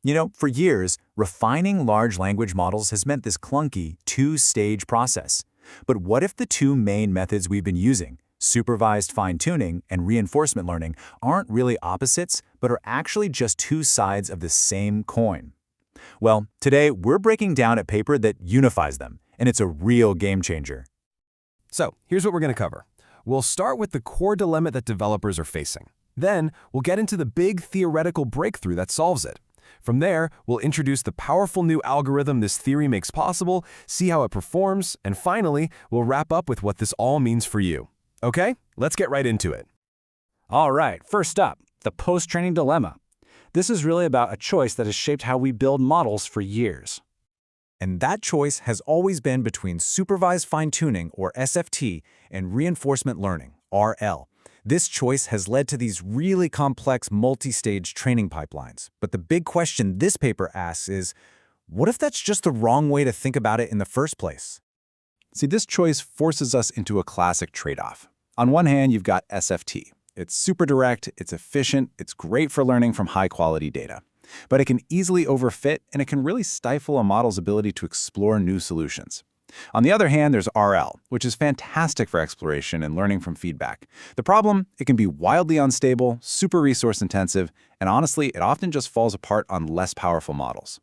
For years, refining large language models has meant this clunky, two-stage process. But what if the two main methods we've been using, supervised fine-tuning and reinforcement learning, aren't really opposites, but are actually just two sides of the same coin? Well, today we're breaking down a paper that unifies them, and it's a real game changer. So, here's what we're going to cover. We'll start with the core dilemma that developers are facing. Then, we'll get into the big theoretical breakthrough that solves it. From there, we'll introduce the powerful new algorithm this theory makes possible, see how it performs, and finally, we'll wrap up with what this all means for you. Okay, let's get right into it. All right, first up, the post-training dilemma. This is really about a choice that has shaped how we build models for years. And that choice has always been between supervised fine-tuning, or SFT, and reinforcement learning, RL. This choice has led to these really complex multi-stage training pipelines. But the big question this paper asks is, what if that's just the wrong way to think about it in the first place? See, this choice forces us into a classic trade-off. On one hand, you've got SFT. It's super direct, it's efficient, it's great for learning from high-quality data. But it can easily overfit, and it can really stifle a model's ability to explore new solutions. On the other hand, there's RL, which is fantastic for exploration and learning from feedback. The problem, it can be wildly unstable, super resource-intensive, and honestly, it often just falls apart on less powerful models.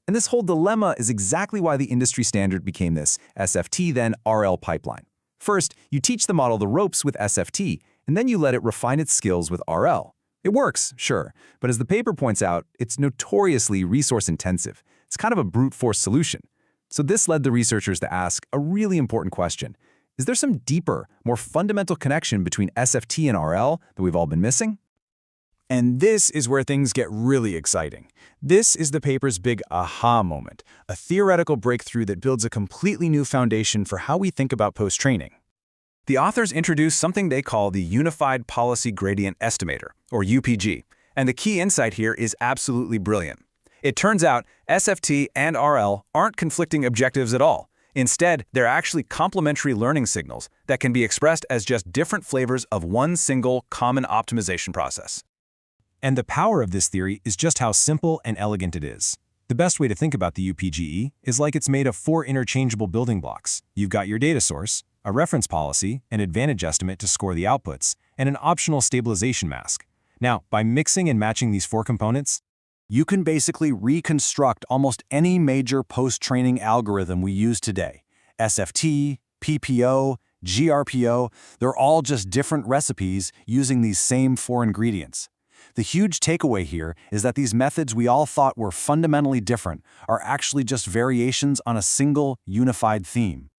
And this whole dilemma is exactly why the industry standard became this SFT then RL pipeline. First, you teach the model the ropes with SFT, and then you let it refine its skills with RL. It works, sure, but as the paper points out, it's notoriously resource-intensive. It's kind of a brute force solution. So this led the researchers to ask a really important question. Is there some deeper, more fundamental connection between SFT and RL that we've all been missing? And this is where things get really exciting. This is the paper's big aha moment, a theoretical breakthrough that builds a completely new foundation for how we think about post-training. The authors introduce something they call the Unified Policy Gradient Estimator, or UPG, and the key insight here is absolutely brilliant. It turns out SFT and RL aren't conflicting objectives at all. Instead, they're actually complementary learning signals that can be expressed as just different flavors of one single common optimization process. And the power of this theory is just how simple and elegant it is. The best way to think about the UPGE is like it's made of 4 interchangeable building blocks. You've got your data source, a reference policy, an advantage estimate to score the outputs, and an optional stabilization mask. Now, by mixing and matching these 4 components, you can basically reconstruct almost any major post-training algorithm we use today. SFT, PPO, GRPO, they're all just different recipes using these same 4 ingredients. The huge takeaway here is that these methods we all thought were fundamentally different are actually just variations on a single, unified theme.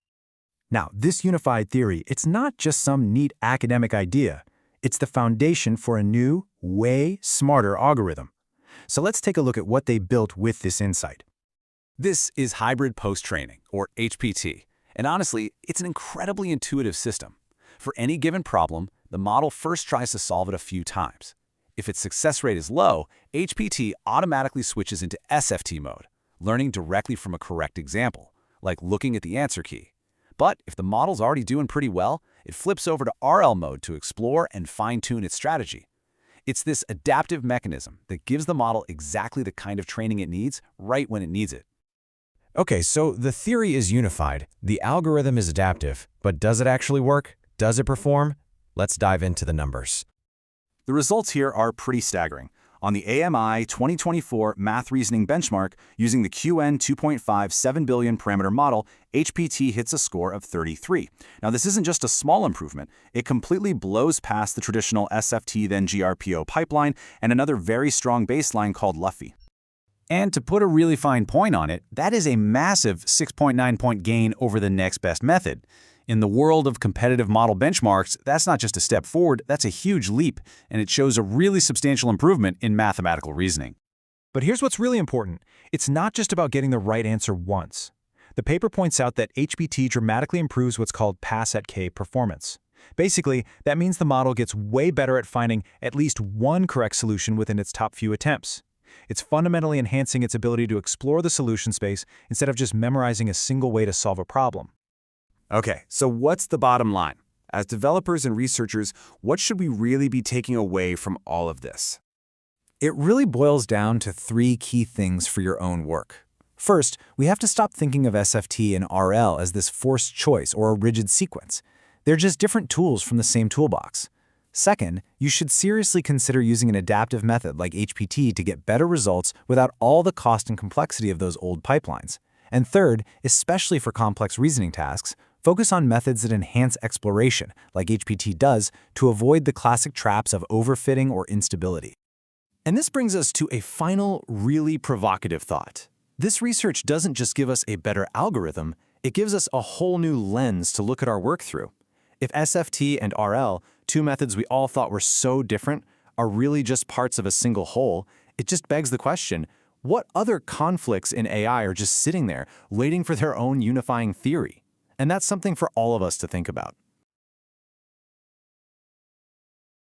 Now, this unified theory, it's not just some neat academic idea. It's the foundation for a new, way smarter algorithm. So let's take a look at what they built with this insight. This is hybrid post-training, or HPT, and honestly, it's an incredibly intuitive system. For any given problem, the model first tries to solve it a few times. If its success rate is low, HPT automatically switches into SFT mode, learning directly from a correct example, like looking at the answer key. But if the model's already doing pretty well, it flips over to RL mode to explore and fine-tune its strategy. It's this adaptive mechanism that gives the model exactly the kind of training it needs right when it needs it. Okay, so the theory is unified, the algorithm is adaptive, but does it actually work? Does it perform? Let's dive into the numbers. The results here are pretty staggering. On the AMI 2024 Math Reasoning Benchmark, using the QN 2.5 7 billion parameter model, HPT hits a score of 33. Now, this isn't just a small improvement. It completely blows past the traditional SFT then GRPO pipeline and another very strong baseline called Luffy. And to put a really fine point on it, that is a massive 6.9-point gain over the next best method. In the world of competitive model benchmarks, that's not just a step forward, that's a huge leap, and it shows a really substantial improvement in mathematical reasoning. But here's what's really important. It's not just about getting the right answer once. The paper points out that HPT dramatically improves what's called pass at K performance. Basically, that means the model gets way better at finding at least one correct solution within its top few attempts. It's fundamentally enhancing its ability to explore the solution space instead of just memorizing a single way to solve a problem. Okay, so what's the bottom line? As developers and researchers, what should we really be taking away from all of this? It really boils down to three key things for your own work. First, we have to stop thinking of SFT and RL as this forced choice or a rigid sequence. They're just different tools from the same toolbox. Second, you should seriously consider using an adaptive method like HPT to get better results without all the cost and complexity of those old pipelines. And third, especially for complex reasoning tasks, focus on methods that enhance exploration, like HPT does, to avoid the classic traps of overfitting or instability. And this brings us to a final, really provocative thought. This research doesn't just give us a better algorithm, it gives us a whole new lens to look at our work through. If SFT and RL, two methods we all thought were so different, are really just parts of a single whole, it just begs the question, what other conflicts in AI are just sitting there, waiting for their own unifying theory? And that's something for all of us to think about.